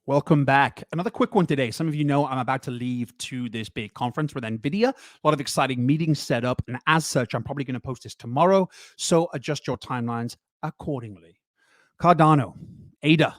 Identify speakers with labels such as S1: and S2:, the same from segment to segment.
S1: Welcome back. Another quick one today. Some of you know I'm about to leave to this big conference with NVIDIA. A lot of exciting meetings set up. And as such, I'm probably going to post this tomorrow. So adjust your timelines accordingly. Cardano, ADA,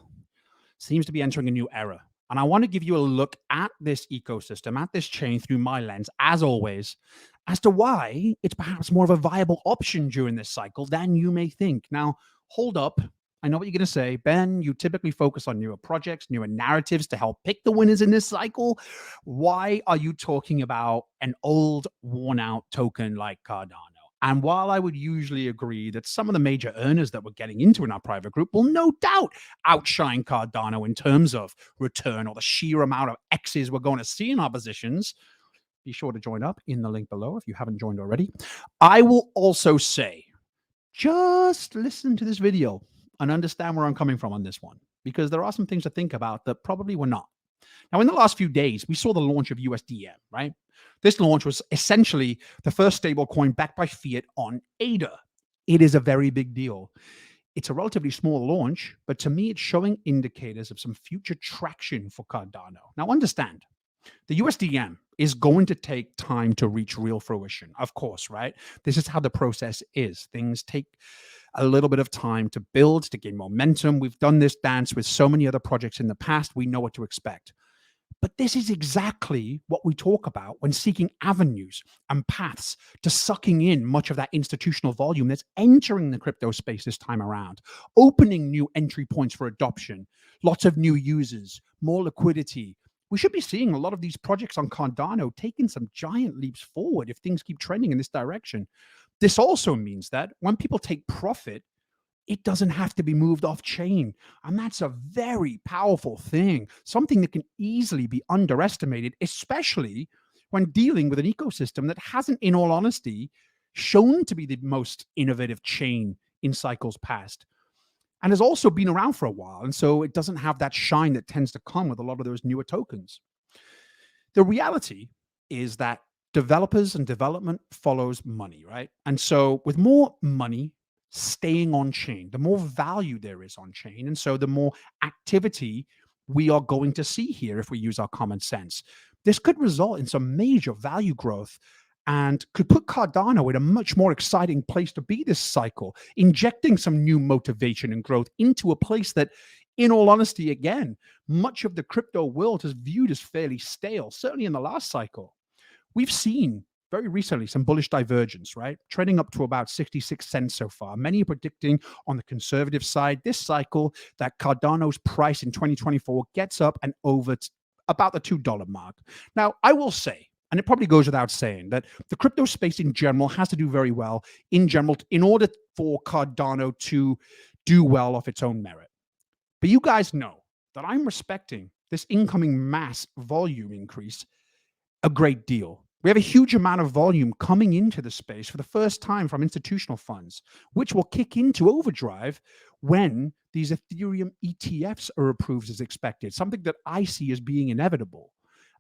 S1: seems to be entering a new era. And I want to give you a look at this ecosystem, at this chain through my lens, as always, as to why it's perhaps more of a viable option during this cycle than you may think. Now, hold up. I know what you're going to say. Ben, you typically focus on newer projects, newer narratives to help pick the winners in this cycle. Why are you talking about an old, worn out token like Cardano? And while I would usually agree that some of the major earners that we're getting into in our private group will no doubt outshine Cardano in terms of return or the sheer amount of X's we're going to see in our positions, be sure to join up in the link below if you haven't joined already. I will also say, just listen to this video and understand where I'm coming from on this one, because there are some things to think about that probably were not. Now, in the last few days, we saw the launch of USDM, right? This launch was essentially the first stablecoin backed by fiat on ADA. It is a very big deal. It's a relatively small launch, but to me, it's showing indicators of some future traction for Cardano. Now, understand, the USDM is going to take time to reach real fruition, of course, right? This is how the process is. Things take a little bit of time to build, to gain momentum. We've done this dance with so many other projects in the past. We know what to expect. But this is exactly what we talk about when seeking avenues and paths to sucking in much of that institutional volume that's entering the crypto space this time around, opening new entry points for adoption, lots of new users, more liquidity. We should be seeing a lot of these projects on Cardano taking some giant leaps forward if things keep trending in this direction. This also means that when people take profit, it doesn't have to be moved off chain. And that's a very powerful thing, something that can easily be underestimated, especially when dealing with an ecosystem that hasn't, in all honesty, shown to be the most innovative chain in cycles past and has also been around for a while. And so it doesn't have that shine that tends to come with a lot of those newer tokens. The reality is that developers and development follows money, right? And so with more money staying on chain, the more value there is on chain. And so the more activity we are going to see here if we use our common sense. This could result in some major value growth and could put Cardano in a much more exciting place to be this cycle, injecting some new motivation and growth into a place that, in all honesty, again, much of the crypto world has viewed as fairly stale, certainly in the last cycle. We've seen very recently some bullish divergence, right? Trading up to about 66 cents so far. Many are predicting on the conservative side this cycle that Cardano's price in 2024 gets up and over about the $2 mark. Now, I will say, and it probably goes without saying, that the crypto space in general has to do very well in general in order for Cardano to do well off its own merit. But you guys know that I'm respecting this incoming mass volume increase a great deal. We have a huge amount of volume coming into the space for the first time from institutional funds, which will kick into overdrive when these Ethereum ETFs are approved as expected, something that I see as being inevitable.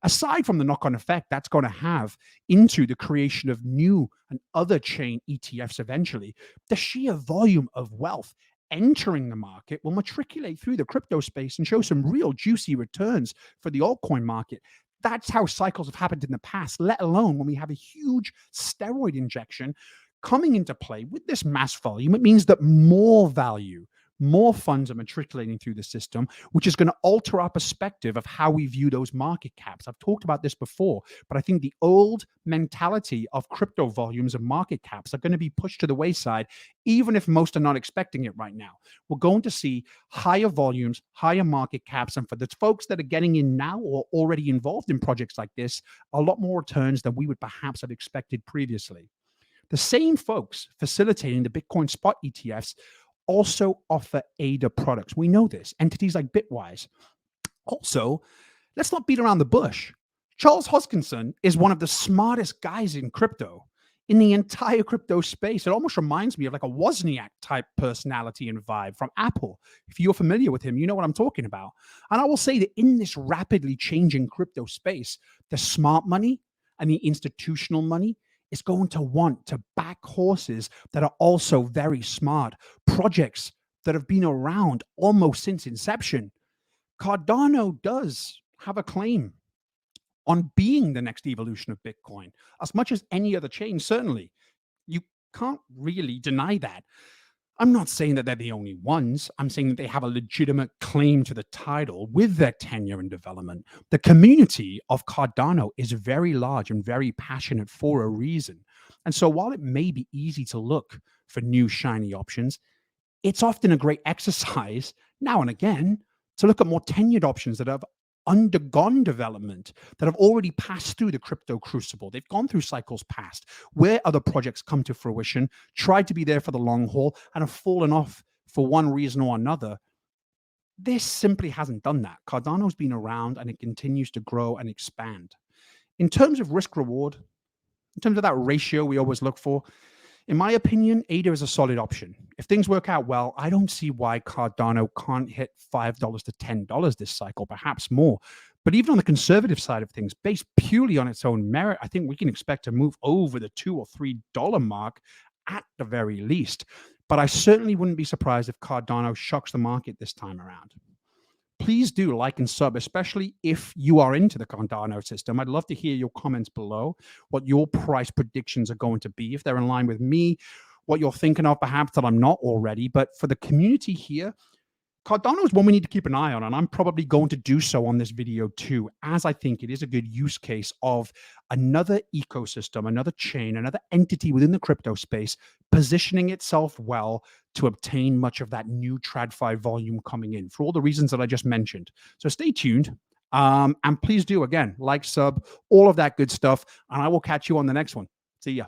S1: Aside from the knock-on effect that's going to have into the creation of new and other chain ETFs eventually, the sheer volume of wealth entering the market will matriculate through the crypto space and show some real juicy returns for the altcoin market. That's how cycles have happened in the past, let alone when we have a huge steroid injection coming into play with this mass volume. It means that more value, more funds are matriculating through the system, which is going to alter our perspective of how we view those market caps. I've talked about this before, but I think the old mentality of crypto volumes and market caps are going to be pushed to the wayside, even if most are not expecting it right now. We're going to see higher volumes, higher market caps, and for the folks that are getting in now or already involved in projects like this, a lot more returns than we would perhaps have expected previously. The same folks facilitating the Bitcoin spot ETFs also offer ADA products. We know this. Entities like Bitwise. Also, let's not beat around the bush. Charles Hoskinson is one of the smartest guys in crypto, in the entire crypto space. It almost reminds me of like a Wozniak type personality and vibe from Apple. If you're familiar with him, you know what I'm talking about. And I will say that in this rapidly changing crypto space, the smart money and the institutional money is going to want to back horses that are also very smart, projects that have been around almost since inception. Cardano does have a claim on being the next evolution of Bitcoin, as much as any other chain, certainly. You can't really deny that. I'm not saying that they're the only ones. I'm saying that they have a legitimate claim to the title with their tenure in development. The community of Cardano is very large and very passionate for a reason. And so while it may be easy to look for new shiny options, it's often a great exercise now and again to look at more tenured options that have undergone development, that have already passed through the crypto crucible. They've gone through cycles past where other projects come to fruition, tried to be there for the long haul, and have fallen off for one reason or another. This simply hasn't done that. Cardano's been around and it continues to grow and expand. In terms of risk reward, in terms of that ratio we always look for, in my opinion, ADA is a solid option. If things work out well, I don't see why Cardano can't hit $5 to $10 this cycle, perhaps more. But even on the conservative side of things, based purely on its own merit, I think we can expect to move over the $2 or $3 mark at the very least. But I certainly wouldn't be surprised if Cardano shocks the market this time around. Please do like and sub, especially if you are into the Cardano system. I'd love to hear your comments below, what your price predictions are going to be, if they're in line with me, what you're thinking of perhaps that I'm not already. But for the community here, Cardano is one we need to keep an eye on, and I'm probably going to do so on this video too, as I think it is a good use case of another ecosystem, another chain, another entity within the crypto space positioning itself well to obtain much of that new TradFi volume coming in for all the reasons that I just mentioned. So stay tuned, and please do, again, like, sub, all of that good stuff, and I will catch you on the next one. See ya.